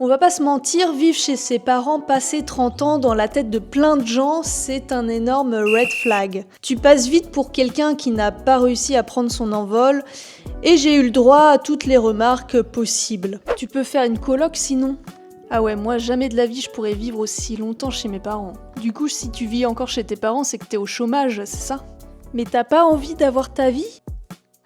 On va pas se mentir, vivre chez ses parents passé 30 ans dans la tête de plein de gens, c'est un énorme red flag. Tu passes vite pour quelqu'un qui n'a pas réussi à prendre son envol, et j'ai eu le droit à toutes les remarques possibles. Tu peux faire une coloc sinon ? Ah ouais, moi jamais de la vie je pourrais vivre aussi longtemps chez mes parents. Du coup, si tu vis encore chez tes parents, c'est que t'es au chômage, c'est ça ? Mais t'as pas envie d'avoir ta vie ?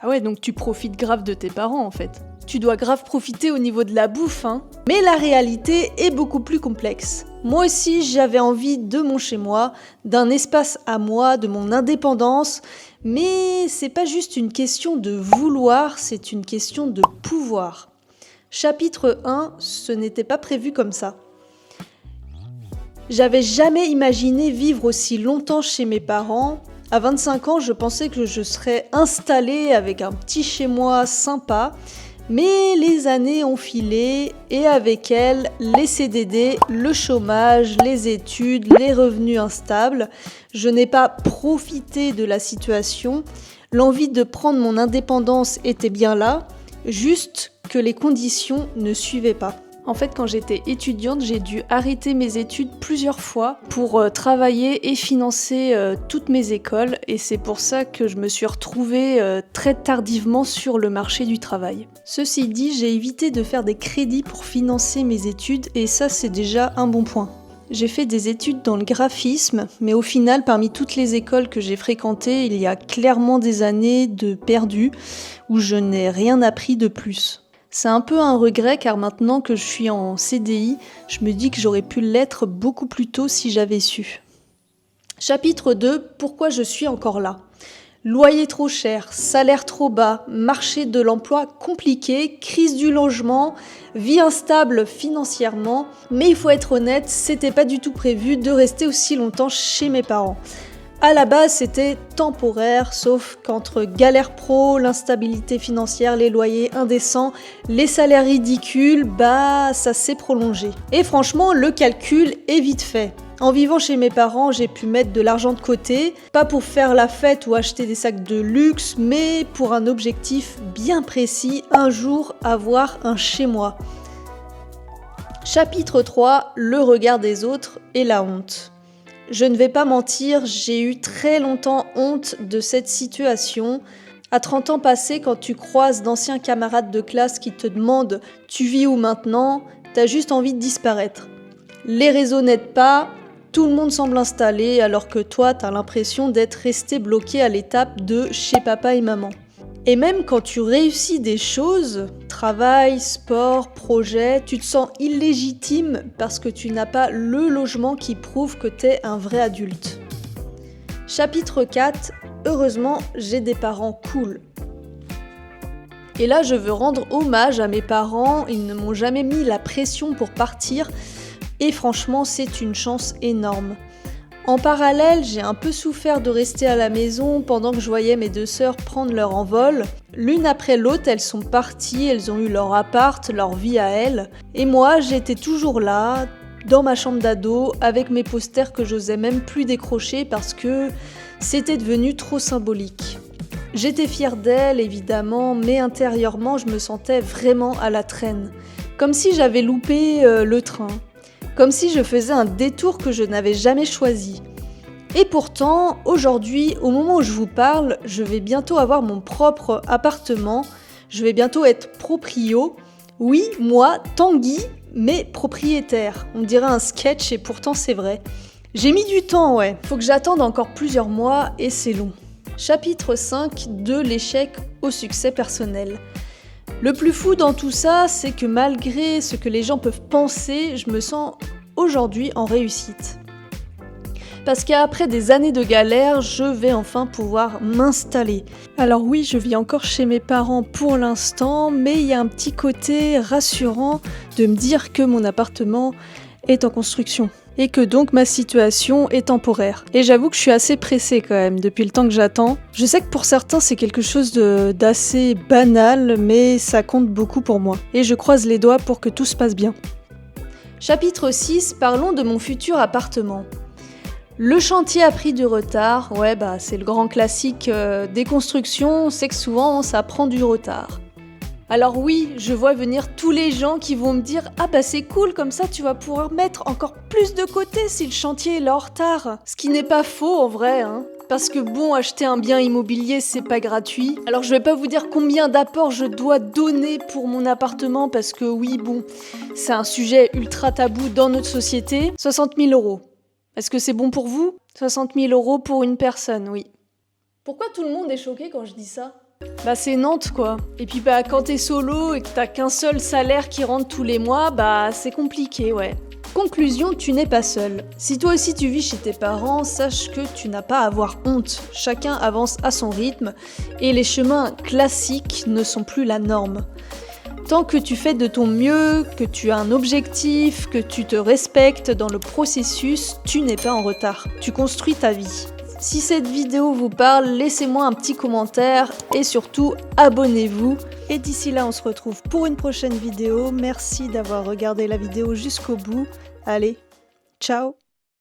Ah ouais, donc tu profites grave de tes parents en fait. Tu dois grave profiter au niveau de la bouffe, hein. Mais la réalité est beaucoup plus complexe. Moi aussi, j'avais envie de mon chez-moi, d'un espace à moi, de mon indépendance, mais c'est pas juste une question de vouloir, c'est une question de pouvoir. Chapitre 1, ce n'était pas prévu comme ça. J'avais jamais imaginé vivre aussi longtemps chez mes parents. À 25 ans, je pensais que je serais installée avec un petit chez-moi sympa, mais les années ont filé et avec elles, les CDD, le chômage, les études, les revenus instables. Je n'ai pas profité de la situation. L'envie de prendre mon indépendance était bien là, juste que les conditions ne suivaient pas. En fait, quand j'étais étudiante, j'ai dû arrêter mes études plusieurs fois pour travailler et financer toutes mes écoles. Et c'est pour ça que je me suis retrouvée très tardivement sur le marché du travail. Ceci dit, j'ai évité de faire des crédits pour financer mes études et ça, c'est déjà un bon point. J'ai fait des études dans le graphisme, mais au final, parmi toutes les écoles que j'ai fréquentées, il y a clairement des années de perdu où je n'ai rien appris de plus. C'est un peu un regret car maintenant que je suis en CDI, je me dis que j'aurais pu l'être beaucoup plus tôt si j'avais su. Chapitre 2, pourquoi je suis encore là ? Loyer trop cher, salaire trop bas, marché de l'emploi compliqué, crise du logement, vie instable financièrement. Mais il faut être honnête, c'était pas du tout prévu de rester aussi longtemps chez mes parents. À la base, c'était temporaire, sauf qu'entre galère pro, l'instabilité financière, les loyers indécents, les salaires ridicules, ça s'est prolongé. Et franchement, le calcul est vite fait. En vivant chez mes parents, j'ai pu mettre de l'argent de côté, pas pour faire la fête ou acheter des sacs de luxe, mais pour un objectif bien précis, un jour avoir un chez-moi. Chapitre 3, le regard des autres et la honte. Je ne vais pas mentir, j'ai eu très longtemps honte de cette situation. À 30 ans passés, quand tu croises d'anciens camarades de classe qui te demandent « tu vis où maintenant ?», t'as juste envie de disparaître. Les réseaux n'aident pas, tout le monde semble installé alors que toi, t'as l'impression d'être resté bloqué à l'étape de chez papa et maman. Et même quand tu réussis des choses, travail, sport, projet, tu te sens illégitime parce que tu n'as pas le logement qui prouve que t'es un vrai adulte. Chapitre 4, heureusement, j'ai des parents cool. Et là, je veux rendre hommage à mes parents, ils ne m'ont jamais mis la pression pour partir et franchement, c'est une chance énorme. En parallèle, j'ai un peu souffert de rester à la maison pendant que je voyais mes deux sœurs prendre leur envol. L'une après l'autre, elles sont parties, elles ont eu leur appart, leur vie à elles. Et moi, j'étais toujours là, dans ma chambre d'ado, avec mes posters que j'osais même plus décrocher parce que c'était devenu trop symbolique. J'étais fière d'elles, évidemment, mais intérieurement, je me sentais vraiment à la traîne. Comme si j'avais loupé le train. Comme si je faisais un détour que je n'avais jamais choisi. Et pourtant, aujourd'hui, au moment où je vous parle, je vais bientôt avoir mon propre appartement. Je vais bientôt être proprio. Oui, moi, Tanguy, mais propriétaire. On dirait un sketch et pourtant c'est vrai. J'ai mis du temps, ouais. Faut que j'attende encore plusieurs mois et c'est long. Chapitre 5, de l'échec au succès personnel. Le plus fou dans tout ça, c'est que malgré ce que les gens peuvent penser, je me sens aujourd'hui en réussite. Parce qu'après des années de galère, je vais enfin pouvoir m'installer. Alors oui, je vis encore chez mes parents pour l'instant, mais il y a un petit côté rassurant de me dire que mon appartement est en construction. Et que donc ma situation est temporaire. Et j'avoue que je suis assez pressée quand même, depuis le temps que j'attends. Je sais que pour certains c'est quelque chose d'assez banal, mais ça compte beaucoup pour moi. Et je croise les doigts pour que tout se passe bien. Chapitre 6, parlons de mon futur appartement. Le chantier a pris du retard, c'est le grand classique des constructions, c'est que souvent ça prend du retard. Alors oui, je vois venir tous les gens qui vont me dire « Ah bah c'est cool, comme ça tu vas pouvoir mettre encore plus de côté si le chantier est là en retard ». Ce qui n'est pas faux en vrai, hein. Parce que bon, acheter un bien immobilier, c'est pas gratuit. Alors je vais pas vous dire combien d'apports je dois donner pour mon appartement, parce que oui, bon, c'est un sujet ultra tabou dans notre société. 60 000 €. Est-ce que c'est bon pour vous? 60 000 € pour une personne, oui. Pourquoi tout le monde est choqué quand je dis ça? Bah c'est Nantes quoi. Et puis bah quand t'es solo et que t'as qu'un seul salaire qui rentre tous les mois, bah c'est compliqué, ouais. Conclusion, tu n'es pas seul. Si toi aussi tu vis chez tes parents, sache que tu n'as pas à avoir honte. Chacun avance à son rythme et les chemins classiques ne sont plus la norme. Tant que tu fais de ton mieux, que tu as un objectif, que tu te respectes dans le processus, tu n'es pas en retard. Tu construis ta vie. Si cette vidéo vous parle, laissez-moi un petit commentaire et surtout abonnez-vous. Et d'ici là, on se retrouve pour une prochaine vidéo. Merci d'avoir regardé la vidéo jusqu'au bout. Allez, ciao!